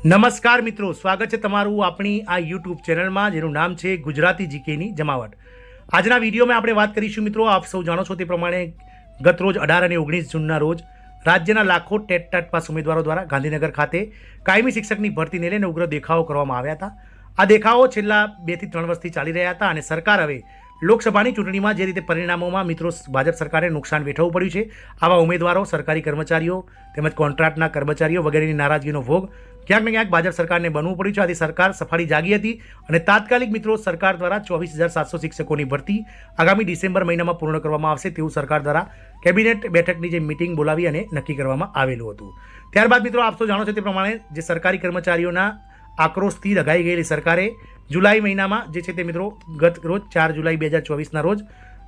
નમસ્કાર મિત્રો, સ્વાગત છે તમારું આપણી આ યુટ્યુબ ચેનલમાં જેનું નામ છે ગુજરાતી જીકેની જમાવટ. આજના વિડીયોમાં આપણે વાત કરીશું મિત્રો, આપ સૌ જાણો છો તે પ્રમાણે ગત રોજ 18 અને 19 જૂનના રોજ રાજ્યના લાખો ટેટ પાસ ઉમેદવારો દ્વારા ગાંધીનગર ખાતે કાયમી શિક્ષકની ભરતીને લઈને ઉગ્ર દેખાવો કરવામાં આવ્યા હતા. આ દેખાવો છેલ્લા 2 થી 3 વર્ષથી ચાલી રહ્યા હતા અને સરકાર હવે લોકસભાની ચૂંટણીમાં જે રીતે પરિણામોમાં મિત્રો ભાજપ સરકારે નુકસાન વેઠવવું પડ્યું છે, આવા ઉમેદવારો, સરકારી કર્મચારીઓ તેમજ કોન્ટ્રાક્ટના કર્મચારીઓ વગેરેની નારાજગીનો ભોગ ક્યાંક ને ક્યાંક ભાજપ સરકારને બનવું પડ્યું છે. આથી સરકાર સફાળી જાગી હતી અને તાત્કાલિક મિત્રો સરકાર દ્વારા 24,700 શિક્ષકોની ભરતી આગામી ડિસેમ્બર મહિનામાં પૂર્ણ કરવામાં આવશે તેવું સરકાર દ્વારા કેબિનેટ બેઠકની જે મિટિંગ બોલાવી અને નક્કી કરવામાં આવેલું હતું. ત્યારબાદ મિત્રો આપ સૌ જાણો છો તે પ્રમાણે જે સરકારી કર્મચારીઓના આક્રોશથી દગાઈ ગયેલી સરકારે જુલાઈ મહિનામાં જે છે તે મિત્રો ગત રોજ 4 જુલાઈ 2024ના રોજ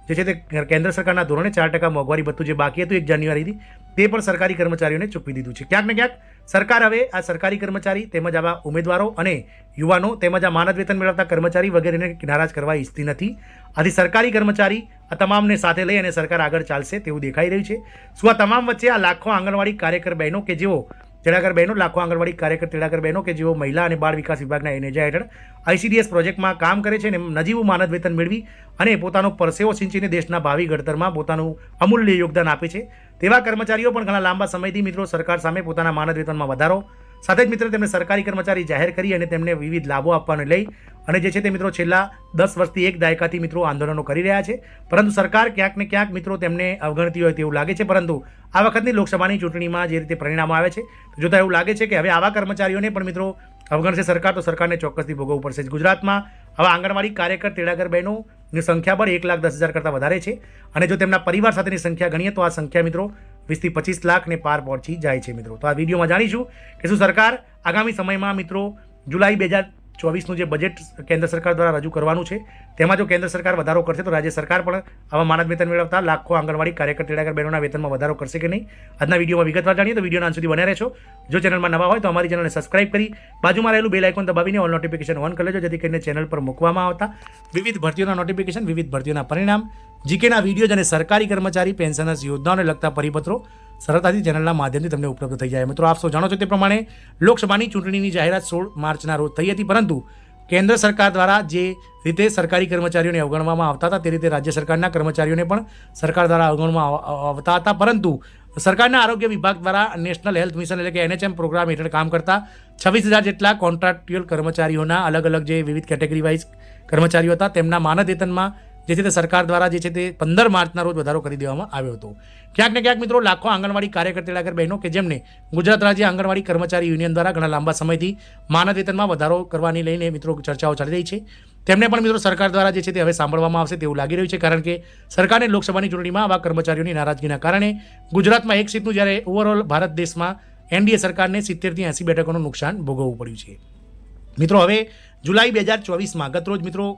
જે છે તે કેન્દ્ર સરકારના ધોરણે 4% મોંઘવારી ભથ્થું જે બાકી હતું 1 જાન્યુઆરીથી તે પણ સરકારી કર્મચારીઓને ચૂકવી દીધું છે. ક્યાંક ને ક્યાંક સરકાર હવે આ સરકારી કર્મચારી તેમજ આવા ઉમેદવારો અને યુવાનો તેમજ આ માનદ વેતન મેળવતા કર્મચારી વગેરેને નારાજ કરવા ઈચ્છતી નથી. આથી સરકારી કર્મચારી આ તમામને સાથે લઈ અને સરકાર આગળ ચાલશે તેવું દેખાઈ રહ્યું છે. શું આ તમામ વચ્ચે આ લાખો આંગણવાડી કાર્યકર બહેનો કે જેઓ તેડાગર બહેનો લાખો આંગણવાડી કાર્યકર તેડાગર બહેનો કે જેઓ મહિલા અને બાળ વિકાસ વિભાગના એનેજા હેઠળ ICDS પ્રોજેક્ટમાં કામ કરે છે અને નજીવું માનદ વેતન મેળવી અને પોતાનો પરસેવો સિંચીને દેશના ભાવિ ઘડતરમાં પોતાનું અમૂલ્ય યોગદાન આપે છે તેવા કર્મચારીઓ પણ ઘણા લાંબા સમયથી મિત્રો સરકાર સામે પોતાના માનદ વેતનમાં વધારો સાથે જ મિત્રો તેમને સરકારી કર્મચારી જાહેર કરી અને તેમને વિવિધ લાભો આપવાને લઈ અને જે છે તે મિત્રો છેલ્લા 10 વર્ષથી 1 દાયકાથી મિત્રો આંદોલનો કરી રહ્યા છે. પરંતુ સરકાર ક્યાંક ને ક્યાંક મિત્રો તેમને અવગણતી હોય તેવું લાગે છે. પરંતુ આ વખતની લોકસભાની ચૂંટણીમાં જે રીતે પરિણામો આવે છે જોતાં એવું લાગે છે કે હવે આવા કર્મચારીઓને પણ મિત્રો અવગણશે સરકાર તો સરકારને ચોક્કસથી ભોગવવું પડશે. ગુજરાતમાં આવા આંગણવાડી કાર્યકર તેડાગર બહેનોની સંખ્યા પણ 1,10,000 કરતાં વધારે છે અને જો તેમના પરિવાર સાથેની સંખ્યા ગણીએ તો આ સંખ્યા મિત્રો 20 થી 25 લાખને પાર પહોંચી જાય છે. મિત્રો તો આ વિડીયોમાં જાણીશું કે શું સરકાર આગામી સમયમાં મિત્રો જુલાઈ 2024નું જે બજેટ કેન્દ્ર સરકાર દ્વારા રજૂ કરવાનું છે તેમાં જો કેન્દ્ર સરકાર વધારો કરશે તો રાજ્ય સરકાર પણ આવા માનદ વેતન મેળવતા લાખો આંગણવાડી કાર્યકર તેડાગર બહેનોના વેતનમાં વધારો કરશે કે નહીં. આજના વિડીયોમાં વિગતવાર જાણીએ તો વિડીયોના અંત સુધી બન્યા રહેશો. જો ચેનલમાં નવા હોય તો અમારી ચેનલને સબસ્ક્રાઇબ કરી બાજુમાં રહેલું બેલ આઇકોન દબાવીને ઓલ નોટિફિકેશન ઓન કરી લેજો જેથી કરીને ચેનલ પર મૂકવામાં આવતા વિવિધ ભરતીઓના નોટિફિકેશન, વિવિધ ભરતીઓના પરિણામ, જીકેના વિડીયોઝ અને સરકારી કર્મચારી પેન્શનર્સ યોજનાઓને લગતા પરિપત્રો સરળતાથી ચેનલના માધ્યમથી તમને ઉપલબ્ધ થઈ જાય. મિત્રો આપ સૌ જાણો છો તે પ્રમાણે લોકસભાની ચૂંટણીની જાહેરાત 16 માર્ચના રોજ થઈ હતી, પરંતુ કેન્દ્ર સરકાર દ્વારા જે રીતે સરકારી કર્મચારીઓને અવગણવામાં આવતા હતા તે રીતે રાજ્ય સરકારના કર્મચારીઓને પણ સરકાર દ્વારા અવગણવામાં આવતા હતા. પરંતુ સરકારના આરોગ્ય વિભાગ દ્વારા નેશનલ હેલ્થ મિશન એટલે કે NHM પ્રોગ્રામ હેઠળ કામ કરતા 26,000 જેટલા કોન્ટ્રાક્ચ્યુઅલ કર્મચારીઓના અલગ અલગ જે વિવિધ કેટેગરી વાઇઝ કર્મચારીઓ હતા તેમના માનદ વેતનમાં જે છે તે સરકાર દ્વારા જે છે તે 15 માર્ચના રોજ વધારો કરી દેવામાં આવ્યો હતો. ક્યાંક ને ક્યાંક મિત્રો લાખો આંગણવાડી કાર્યકર તેડાગર બહેનો કે જેમને ગુજરાત રાજ્ય આંગણવાડી કર્મચારી યુનિયન દ્વારા ઘણા લાંબા સમયથી માનદ વેતનમાં વધારો કરવાની લઈને મિત્રો ચર્ચાઓ ચાલી રહી છે, તેમને પણ મિત્રો સરકાર દ્વારા જે છે તે હવે સાંભળવામાં આવશે તેવું લાગી રહ્યું છે. કારણ કે સરકારને લોકસભાની ચૂંટણીમાં આવા કર્મચારીઓની નારાજગીના કારણે ગુજરાતમાં 1 સીટનું જ્યારે ઓવરઓલ ભારત દેશમાં NDA સરકારને 70 થી 80 બેઠકોનું નુકસાન ભોગવવું પડ્યું છે. મિત્રો હવે જુલાઈ 2024માં ગત રોજ મિત્રો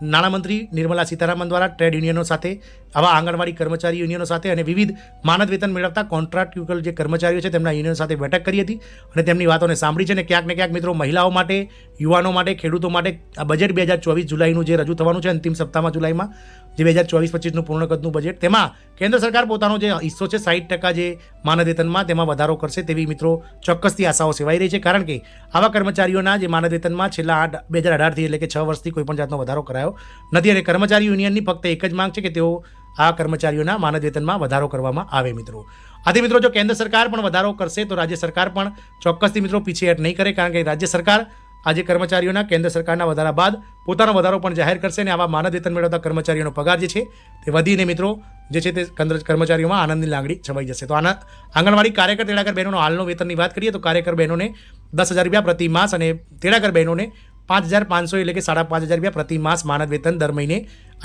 નાણામંત્રી નિર્મલા સીતારામન દ્વારા ટ્રેડ યુનિયનો સાથે આવા આંગણવાડી કર્મચારી યુનિયનો સાથે અને વિવિધ માનદ વેતન મેળવતા કોન્ટ્રાક્ચ્યુઅલ જે કર્મચારીઓ છે તેમના યુનિયન સાથે બેઠક કરી હતી અને તેમની વાતોને સાંભળી છે. અને ક્યાંક ને ક્યાંક મિત્રો મહિલાઓ માટે, યુવાનો માટે, ખેડૂતો માટે આ બજેટ 2024 જુલાઈનું જે રજૂ થવાનું છે અંતિમ સપ્તાહમાં જુલાઈમાં જે 2024-25નું પૂર્ણ કદનું બજેટ, તેમાં કેન્દ્ર સરકાર પોતાનો જે હિસ્સો છે 60% જે માનદ વેતનમાં તેમાં વધારો કરશે તેવી મિત્રો ચોક્કસથી આશાઓ સેવાઈ રહી છે. કારણ કે આવા કર્મચારીઓના જે માનદ વેતનમાં છેલ્લા 2018થી એટલે કે 6 વર્ષથી કોઈપણ જાતનો વધારો કરાયો નથી અને કર્મચારી યુનિયનની ફક્ત એક જ માંગ છે કે તેઓ આ કર્મચારીઓના માનદ વેતનમાં વધારો કરવામાં આવે. મિત્રો આથી મિત્રો જો કેન્દ્ર સરકાર પણ વધારો કરશે તો રાજ્ય સરકાર પણ ચોક્કસથી મિત્રો પીછેહટ નહીં કરે. કારણ કે રાજ્ય સરકાર આજે કર્મચારીઓના કેન્દ્ર સરકારના વધારા બાદ પોતાનો વધારો પણ જાહેર કરશે અને આવા માનદ વેતન મેળવતા કર્મચારીઓનો પગાર જે છે તે વધીને મિત્રો જે છે તે કર્મચારીઓમાં આનંદની લાગણી છવાઈ જશે. તો આના આંગણવાડી કાર્યકર તેડાગર બહેનોનો હાલનો વેતનની વાત કરીએ તો કાર્યકર બહેનોને 10,000 રૂપિયા પ્રતિ માસ અને તેડાગર બહેનોને 5,500 એટલે કે 5,500 રૂપિયા પ્રતિ માસ માનદ વેતન દર મહિને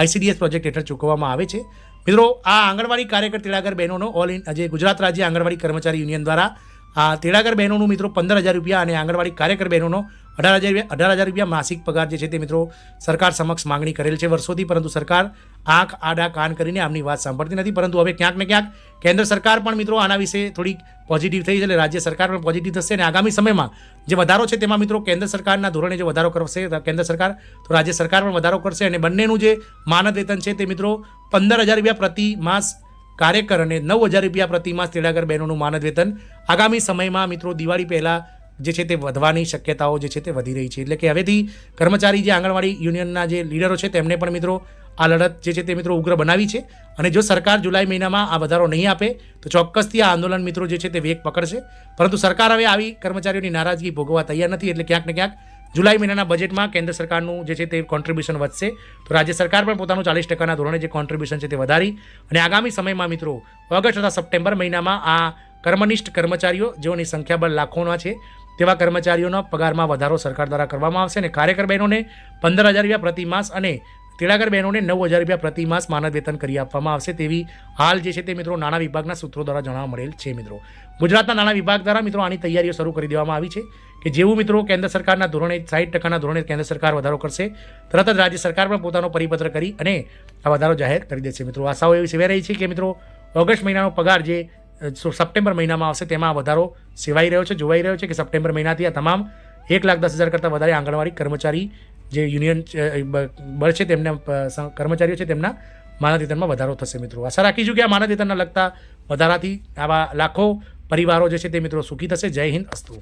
ICDS પ્રોજેક્ટ હેઠળ ચૂકવવામાં આવે છે. મિત્રો આ આંગણવાડી કાર્યકર તેડાગર બહેનોનો જે ગુજરાત રાજ્ય આંગણવાડી કર્મચારી યુનિયન દ્વારા આ તેડાગર બહેનોનું મિત્રો 15,000 રૂપિયા અને આંગણવાડી કાર્યકર બહેનોનો 18,000 રૂપિયા માસિક પગાર જે છે તે મિત્રો સરકાર સમક્ષ માંગણી કરેલ છે વર્ષોથી, પરંતુ સરકાર આંખ આડા કાન કરીને આમની વાત સાંભળતી નથી. પરંતુ હવે ક્યાંક ને ક્યાંક કેન્દ્ર સરકાર પણ મિત્રો આના વિશે થોડીક પોઝિટિવ થઈ છે એટલે રાજ્ય સરકાર પણ પોઝિટિવ થશે અને આગામી સમયમાં જે વધારો છે તેમાં મિત્રો કેન્દ્ર સરકારના ધોરણે જો વધારો કરશે કેન્દ્ર સરકાર તો રાજ્ય સરકાર પણ વધારો કરશે અને બંનેનું જે માનદ વેતન છે તે મિત્રો 15,000 રૂપિયા પ્રતિ માસ કાર્યકર અને 9,000 રૂપિયા પ્રતિ માસ તેડાગર બહેનોનું માનદ વેતન આગામી સમયમાં મિત્રો દિવાળી પહેલાં જે છે તે વધવાની શક્યતાઓ જે છે તે વધી રહી છે. એટલે કે હવેથી કર્મચારી જે આંગણવાડી યુનિયનના જે લીડરો છે તેમને પણ મિત્રો આ લડત જે છે તે મિત્રો ઉગ્ર બનાવી છે. અને જો સરકાર જુલાઈ મહિનામાં આ વધારો નહીં આપે તો ચોક્કસથી આ આંદોલન મિત્રો જે છે તે વેગ પકડશે. પરંતુ સરકાર હવે આવી કર્મચારીઓની નારાજગી ભોગવવા તૈયાર નથી. એટલે ક્યાંક ને ક્યાંક જુલાઈ મહિનાના બજેટમાં કેન્દ્ર સરકારનું જે છે તે કોન્ટ્રીબ્યુશન વધશે. તો રાજ્ય સરકાર પણ પોતાનું 40% ધોરણે જે કોન્ટ્રીબ્યુશન છે તે વધારી અને આગામી સમયમાં મિત્રો ઓગસ્ટ તથા સપ્ટેમ્બર મહિનામાં આ કર્મનિષ્ઠ કર્મચારીઓ જેઓની સંખ્યાબળ લાખોના છે તેવા કર્મચારીઓનો પગારમાં વધારો સરકાર દ્વારા કરવામાં આવશે. અને કાર્યકર બહેનોને 15,000 રૂપિયા પ્રતિ માસ અને તેડાગર બહેનોને 9,000 રૂપિયા પ્રતિ માસ માનદ વેતન કરી આપવામાં આવશે તેવી હાલ જે છે તે મિત્રો નાણાં વિભાગના સૂત્રો દ્વારા જાણવા મળેલ છે. મિત્રો ગુજરાતના નાણાં વિભાગ દ્વારા મિત્રો આની તૈયારીઓ શરૂ કરી દેવામાં આવી છે કે જેવું મિત્રો કેન્દ્ર સરકારના ધોરણે 60%ના ધોરણે કેન્દ્ર સરકાર વધારો કરશે તરત જ રાજ્ય સરકાર પણ પોતાનો પરિપત્ર કરી અને આ વધારો જાહેર કરી દેશે. મિત્રો આશાઓ એવી સેવાઈ રહી છે કે મિત્રો ઓગસ્ટ મહિનાનો પગાર જે સપ્ટેમ્બર મહિનામાં આવશે તેમાં વધારો સેવાઈ રહ્યો છે, જોવાઈ રહ્યો છે કે સપ્ટેમ્બર મહિનાથી આ તમામ 1,10,000 કરતાં વધારે આંગણવાડી કર્મચારી જે યુનિયન બળ છે તેમના કર્મચારીઓ છે તેમના માનદ વેતનમાં વધારો થશે. મિત્રો આશા રાખીશું કે આ માનદ વેતનના લગતા વધારાથી આવા લાખો પરિવારો જે છે તે મિત્રો સુખી થશે. જય હિન્દ, અસ્તુ.